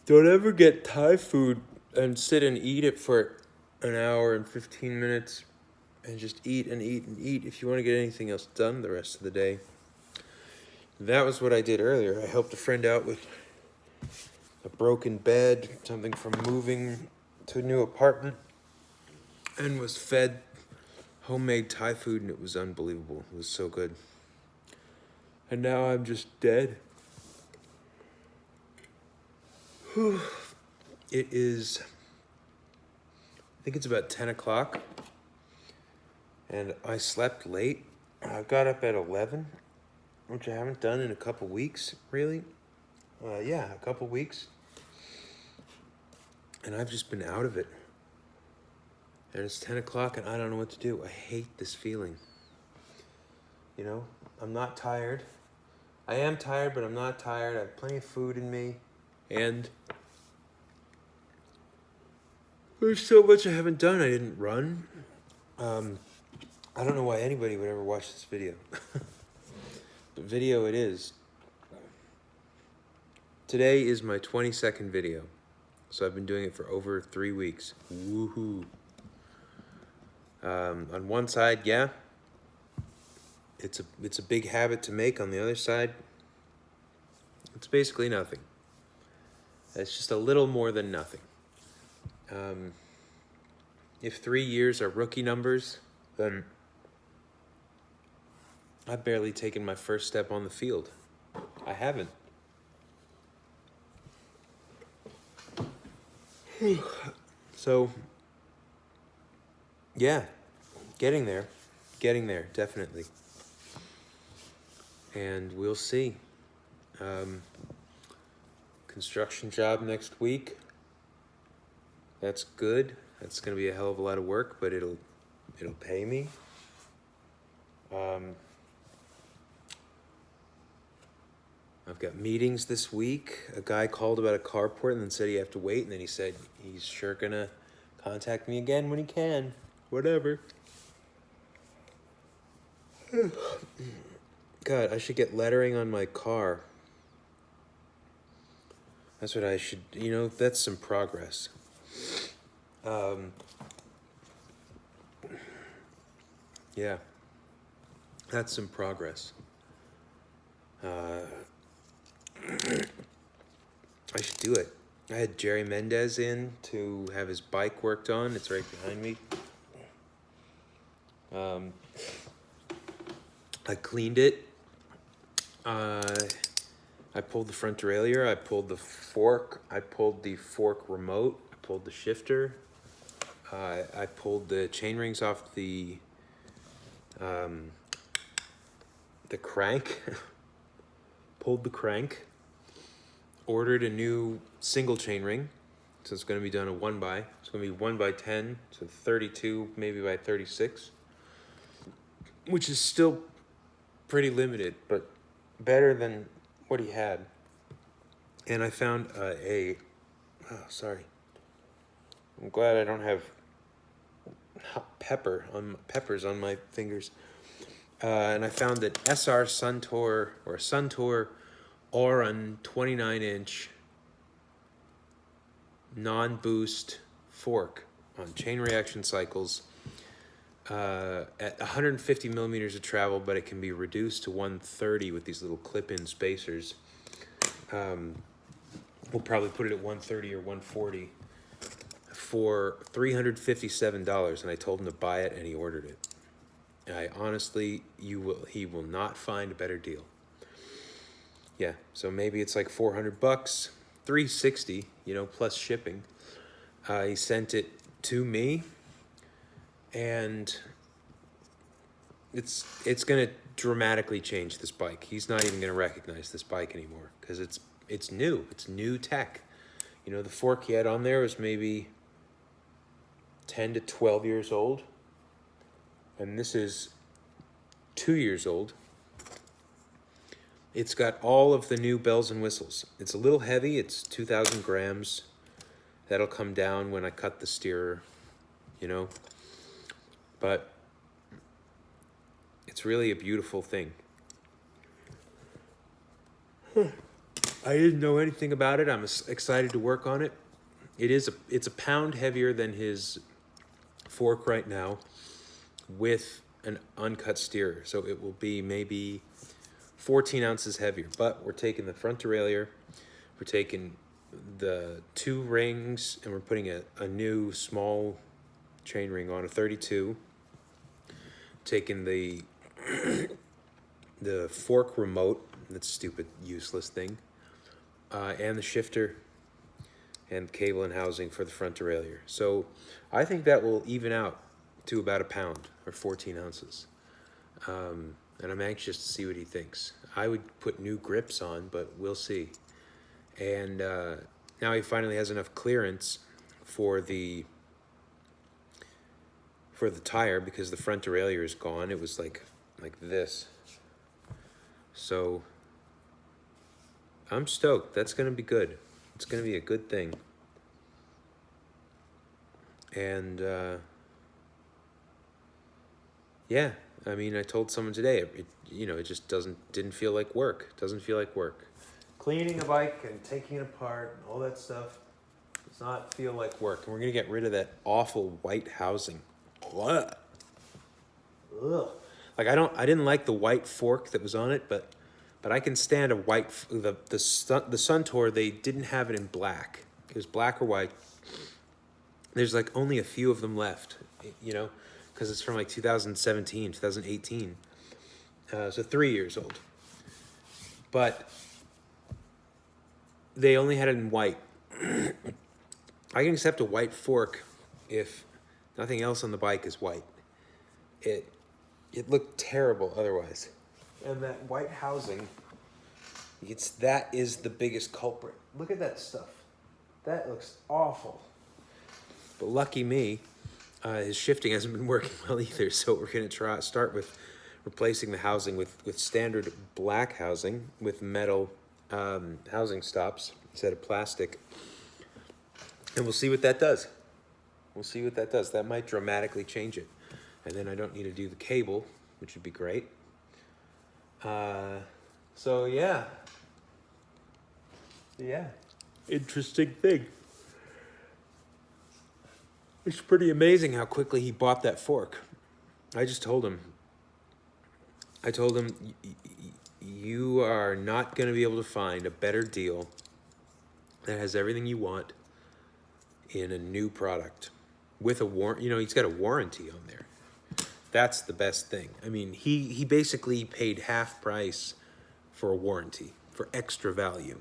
Don't ever get Thai food and sit and eat it for an hour and 15 minutes and just eat and eat and eat if you want to get anything else done the rest of the day. That was what I did earlier. I helped a friend out with a broken bed, something from moving to a new apartment, and was fed homemade Thai food, and it was unbelievable. It was so good. And now I'm just dead. It is, I think it's about 10 o'clock, and I slept late. I got up at 11, which I haven't done in a couple weeks, really. A couple weeks. And I've just been out of it. And it's 10 o'clock, and I don't know what to do. I hate this feeling. You know, I'm not tired. I am tired, but I'm not tired. I have plenty of food in me. And there's so much I haven't done. I didn't run. I don't know why anybody would ever watch this video. But video it is. Today is my 22nd video. So I've been doing it for over 3 weeks. Woohoo. On one side, yeah, it's a big habit to make. On the other side, it's basically nothing. It's just a little more than nothing. If 3 years are rookie numbers, then I've barely taken my first step on the field. I haven't. So, yeah, getting there, definitely. And we'll see. Construction job next week. That's good. That's going to be a hell of a lot of work, but it'll pay me. I've got meetings this week. A guy called about a carport and then said he have to wait, and then he said he's sure gonna contact me again when he can. Whatever. God, I should get lettering on my car. That's what I should, that's some progress. Yeah, that's some progress. I should do it. I had Jerry Mendez in to have his bike worked on. It's right behind me. I cleaned it. I pulled the front derailleur. I pulled the fork. I pulled the fork remote. I pulled the shifter. I pulled the chain rings off the crank. Pulled the crank. Ordered a new single chain ring. So it's going to be done a 1x. It's going to be 1x10, so 32, maybe by 36. Which is still pretty limited, but better than what he had. And I found I'm glad I don't have peppers on my fingers. And I found that SR Suntour or Suntour Oran 29-inch non-boost fork on chain reaction cycles at 150 millimeters of travel, but it can be reduced to 130 with these little clip-in spacers. We'll probably put it at 130 or 140 for $357, and I told him to buy it, and he ordered it. I honestly, he will not find a better deal. Yeah, so maybe it's like $400, $360, plus shipping. He sent it to me, and it's gonna dramatically change this bike. He's not even gonna recognize this bike anymore because it's new. It's new tech. The fork he had on there was maybe 10 to 12 years old, and this is 2 years old. It's got all of the new bells and whistles. It's a little heavy. It's 2,000 grams. That'll come down when I cut the steerer, But it's really a beautiful thing. I didn't know anything about it. I'm excited to work on it. It's a pound heavier than his fork right now, with an uncut steer. So it will be maybe 14 ounces heavier. But we're taking the front derailleur, we're taking the 2 rings, and we're putting a new small chain ring on, a 32. Taking the the fork remote, that stupid useless thing, and the shifter and cable and housing for the front derailleur. So I think that will even out to about a pound or 14 ounces. And I'm anxious to see what he thinks. I would put new grips on, but we'll see. And now he finally has enough clearance for the tire, because the front derailleur is gone. It was like this. So I'm stoked. That's going to be good. It's going to be a good thing. And yeah, I mean, I told someone today, it just didn't feel like work. Doesn't feel like work. Cleaning a bike and taking it apart and all that stuff does not feel like work. And we're going to get rid of that awful white housing. What? Ugh. Like, I didn't like the white fork that was on it, but I can stand a white, the Suntour, they didn't have it in black. It was black or white. There's like only a few of them left, because it's from like 2017, 2018. So 3 years old. But they only had it in white. I can accept a white fork if nothing else on the bike is white. It looked terrible otherwise. And that white housing, that is the biggest culprit. Look at that stuff. That looks awful. But lucky me, his shifting hasn't been working well either, so we're going to start with replacing the housing with standard black housing with metal housing stops instead of plastic. And we'll see what that does. That might dramatically change it. And then I don't need to do the cable, which would be great. So yeah. Interesting thing. It's pretty amazing how quickly he bought that fork. I told him, you are not going to be able to find a better deal that has everything you want in a new product with a he's got a warranty on there. That's the best thing. I mean, he basically paid half price for a warranty, for extra value.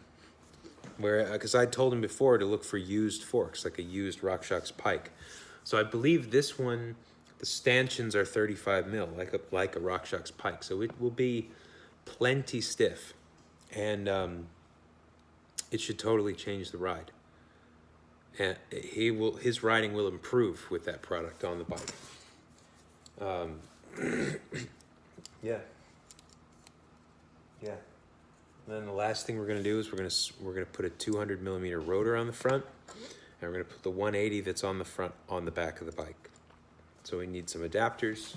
Because I told him before to look for used forks, like a used RockShox pike. So I believe this one, the stanchions are 35 mil, like a RockShox pike. So it will be plenty stiff, and it should totally change the ride. And his riding will improve with that product on the bike. Yeah. And then the last thing we're gonna do is we're gonna put a 200 millimeter rotor on the front, and we're gonna put the 180 that's on the front on the back of the bike. So we need some adapters,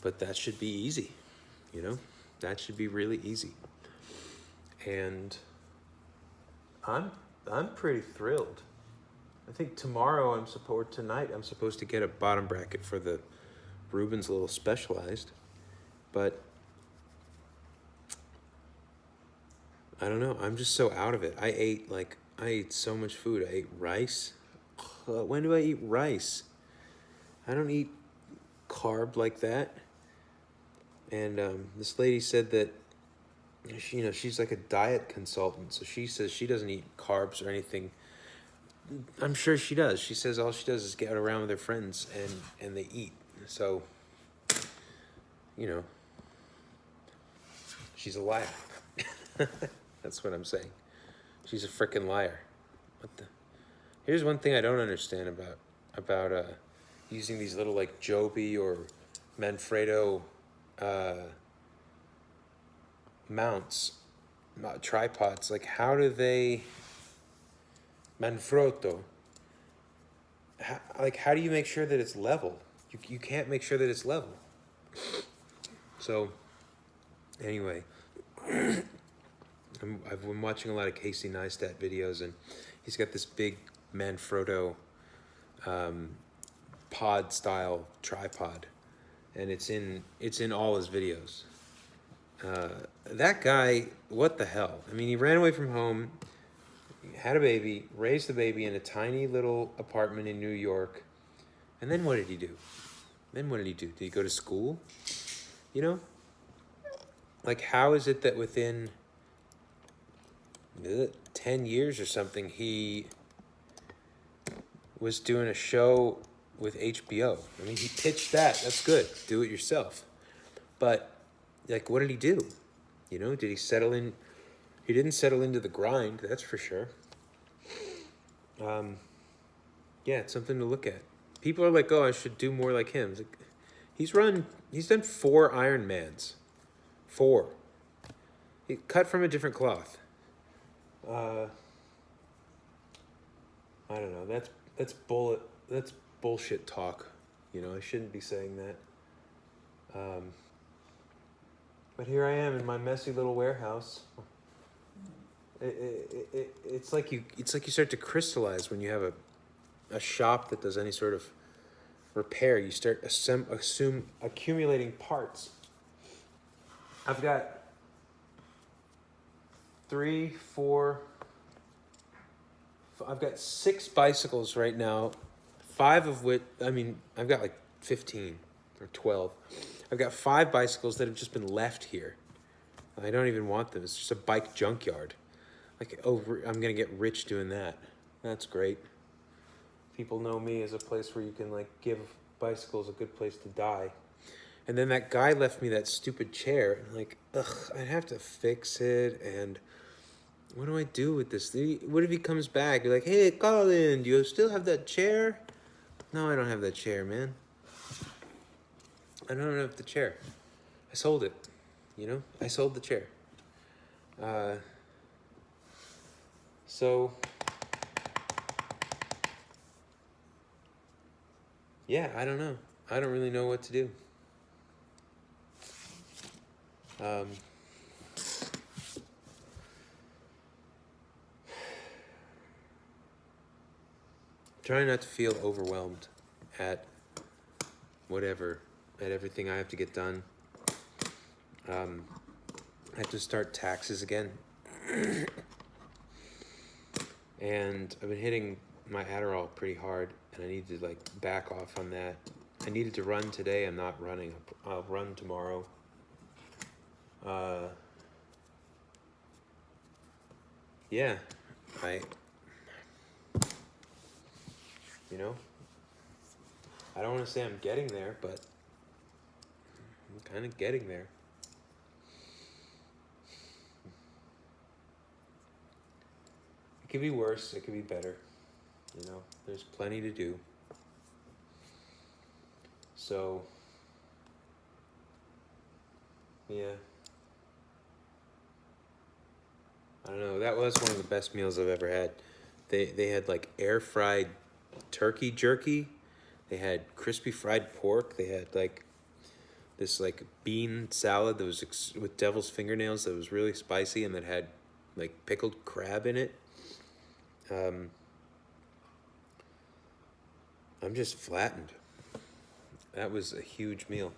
but that should be easy. That should be really easy. And I'm pretty thrilled. I think tonight I'm supposed to get a bottom bracket for the Rubens Little Specialized, but I don't know. I'm just so out of it. I ate so much food. I ate rice. When do I eat rice? I don't eat carb like that. And this lady said that she's like a diet consultant, so she says she doesn't eat carbs or anything. I'm sure she does. She says all she does is get around with her friends and they eat. So, she's a liar. That's what I'm saying. She's a frickin' liar. Here's one thing I don't understand about using these little like Joby or Manfrotto mounts, tripods. Like, how do they... Manfrotto. How do you make sure that it's level? You can't make sure that it's level. So, anyway, I've been watching a lot of Casey Neistat videos, and he's got this big Manfrotto pod style tripod, and it's in all his videos. That guy, what the hell? I mean, he ran away from home, had a baby, raised the baby in a tiny little apartment in New York, and then what did he do? Did he go to school? You know? Like, how is it that within 10 years or something, he was doing a show with HBO? I mean, he pitched that. That's good. Do it yourself. But, like, what did he do? You know, did he settle in? He didn't settle into the grind, that's for sure. Yeah, it's something to look at. People are like, oh, I should do more like him. Like, he's done 4 Ironmans. 4. He cut from a different cloth. I don't know. That's bullshit talk. You know, I shouldn't be saying that. But here I am in my messy little warehouse. It's like you start to crystallize when you have a shop that does any sort of repair. You start accumulating parts. I've got 6 bicycles right now, 5 of which, I mean, I've got like 15 or 12. I've got 5 bicycles that have just been left here. I don't even want them. It's just a bike junkyard. Like, oh, I'm going to get rich doing that. That's great. People know me as a place where you can, like, give bicycles a good place to die. And then that guy left me that stupid chair. And like, I'd have to fix it. And what do I do with this? What if he comes back? You're like, hey, Colin, do you still have that chair? No, I don't have that chair, man. I don't have the chair. I sold it. You know? I sold the chair. So, yeah, I don't know. I don't really know what to do. Trying not to feel overwhelmed at everything I have to get done. I have to start taxes again. And I've been hitting my Adderall pretty hard, and I need to, like, back off on that. I needed to run today. I'm not running. I'll run tomorrow. Yeah, you know, I don't want to say I'm getting there, but I'm kind of getting there. It could be worse. It could be better. You know, there's plenty to do. So, yeah. I don't know. That was one of the best meals I've ever had. They had, like, air fried turkey jerky. They had crispy fried pork. They had, like, this, like, bean salad that was with devil's fingernails that was really spicy and that had, like, pickled crab in it. I'm just flattened. That was a huge meal.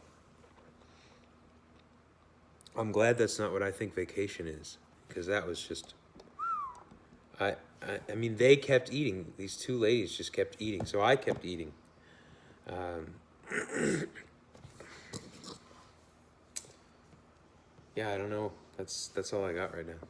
I'm glad that's not what I think vacation is, because that was just... I mean, they kept eating. These 2 ladies just kept eating, so I kept eating. Yeah, I don't know. That's all I got right now.